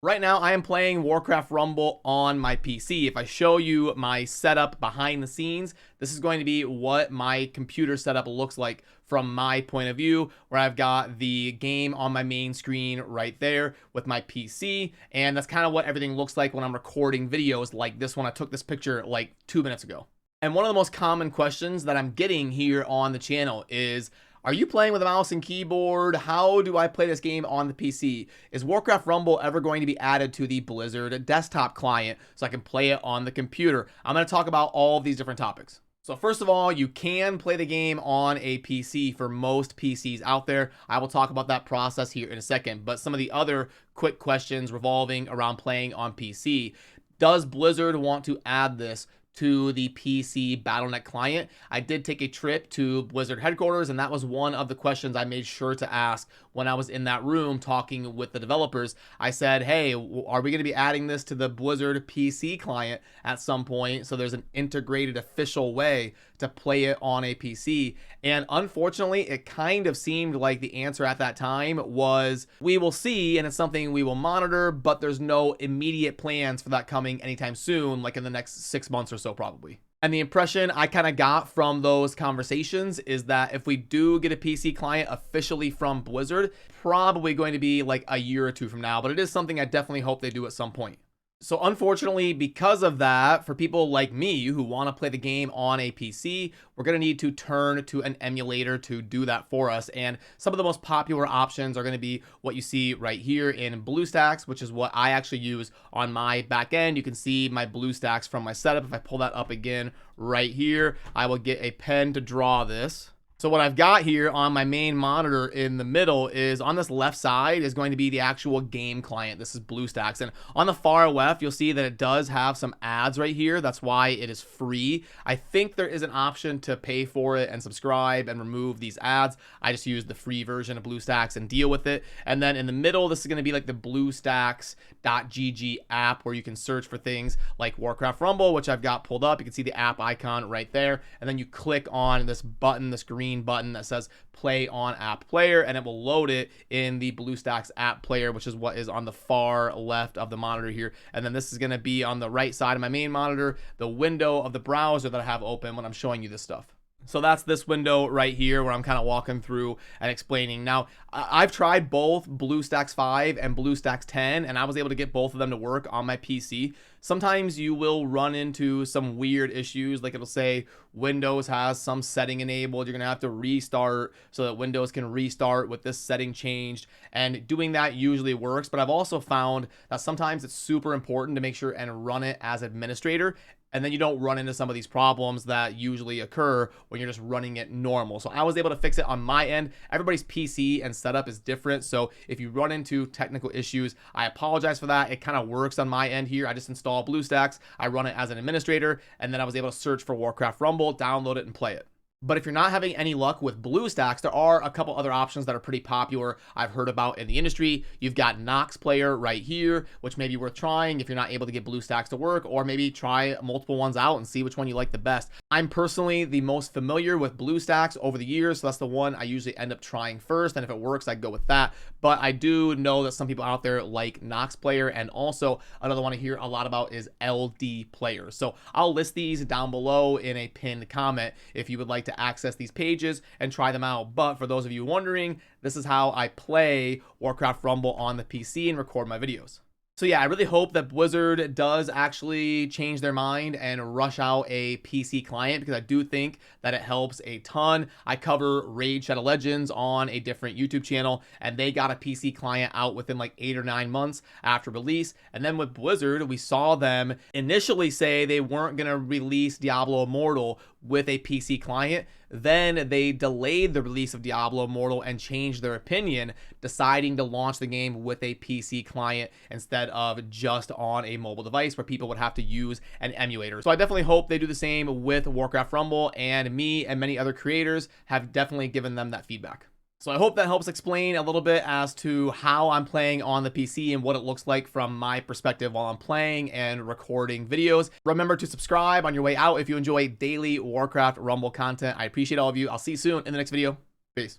Right now, I am playing Warcraft Rumble on my PC. If I show you my setup behind the scenes, this is going to be what my computer setup looks like from my point of view, where I've got the game on my main screen right there with my PC. And that's kind of what everything looks like when I'm recording videos like this one. I took this picture like 2 minutes ago. And one of the most common questions that I'm getting here on the channel is, are you playing with a mouse and keyboard? How do I play this game on the PC? Is Warcraft Rumble ever going to be added to the Blizzard desktop client so I can play it on the computer? I'm going to talk about all of these different topics. So first of all, you can play the game on a PC for most PCs out there. I will talk about that process here in a second, but some of the other quick questions revolving around playing on PC. Does Blizzard want to add this to the PC Battle.net client? I did take a trip to Blizzard headquarters, and that was one of the questions I made sure to ask when I was in that room talking with the developers. I said, hey, are we going to be adding this to the Blizzard PC client at some point so there's an integrated official way to play it on a PC? And unfortunately, it kind of seemed like the answer at that time was, we will see, and it's something we will monitor, but there's no immediate plans for that coming anytime soon, like in the next 6 months or so probably. And the impression I kind of got from those conversations is that if we do get a PC client officially from Blizzard, probably going to be like a year or two from now, but it is something I definitely hope they do at some point. So unfortunately, because of that, for people like me who want to play the game on a PC, we're going to need to turn to an emulator to do that for us. And some of the most popular options are going to be what you see right here in BlueStacks, which is what I actually use on my back end. You can see my BlueStacks from my setup. If I pull that up again right here, I will get a pen to draw this. So what I've got here on my main monitor in the middle is, on this left side is going to be the actual game client. This is BlueStacks. And on the far left, you'll see that it does have some ads right here. That's why it is free. I think there is an option to pay for it and subscribe and remove these ads. I just use the free version of BlueStacks and deal with it. And then in the middle, this is going to be like the BlueStacks.gg app, where you can search for things like Warcraft Rumble, which I've got pulled up. You can see the app icon right there. And then you click on this button, this green button that says play on app player, and it will load it in the BlueStacks app player, which is what is on the far left of the monitor here. And then this is going to be on the right side of my main monitor, the window of the browser that I have open when I'm showing you this stuff. So that's this window right here where I'm kind of walking through and explaining. Now, I've tried both BlueStacks 5 and BlueStacks 10, and I was able to get both of them to work on my PC. Sometimes you will run into some weird issues, like it'll say Windows has some setting enabled. You're going to have to restart so that Windows can restart with this setting changed. And doing that usually works, but I've also found that sometimes it's super important to make sure and run it as administrator, and then you don't run into some of these problems that usually occur when you're just running it normal. So I was able to fix it on my end. Everybody's PC and setup is different, so if you run into technical issues, I apologize for that. It kind of works on my end here. I just install BlueStacks, I run it as an administrator, and then I was able to search for Warcraft Rumble, download it, and play it. But if you're not having any luck with BlueStacks, there are a couple other options that are pretty popular I've heard about in the industry. You've got Nox Player right here, which may be worth trying if you're not able to get BlueStacks to work, or maybe try multiple ones out and see which one you like the best. I'm personally the most familiar with BlueStacks over the years, so that's the one I usually end up trying first, and if it works, I go with that. But I do know that some people out there like Nox Player, and also another one I hear a lot about is LD Player. So I'll list these down below in a pinned comment if you would like to access these pages and try them out. But for those of you wondering, this is how I play Warcraft Rumble on the PC and record my videos. So yeah, I really hope that Blizzard does actually change their mind and rush out a PC client, because I do think that it helps a ton. I cover Raid Shadow Legends on a different YouTube channel, and they got a PC client out within like 8 or 9 months after release. And then with Blizzard, we saw them initially say they weren't going to release Diablo Immortal with a PC client. Then they delayed the release of Diablo Immortal and changed their opinion, deciding to launch the game with a PC client instead of just on a mobile device where people would have to use an emulator. So I definitely hope they do the same with Warcraft Rumble, and me and many other creators have definitely given them that feedback. So I hope that helps explain a little bit as to how I'm playing on the PC and what it looks like from my perspective while I'm playing and recording videos. Remember to subscribe on your way out if you enjoy daily Warcraft Rumble content. I appreciate all of you. I'll see you soon in the next video. Peace.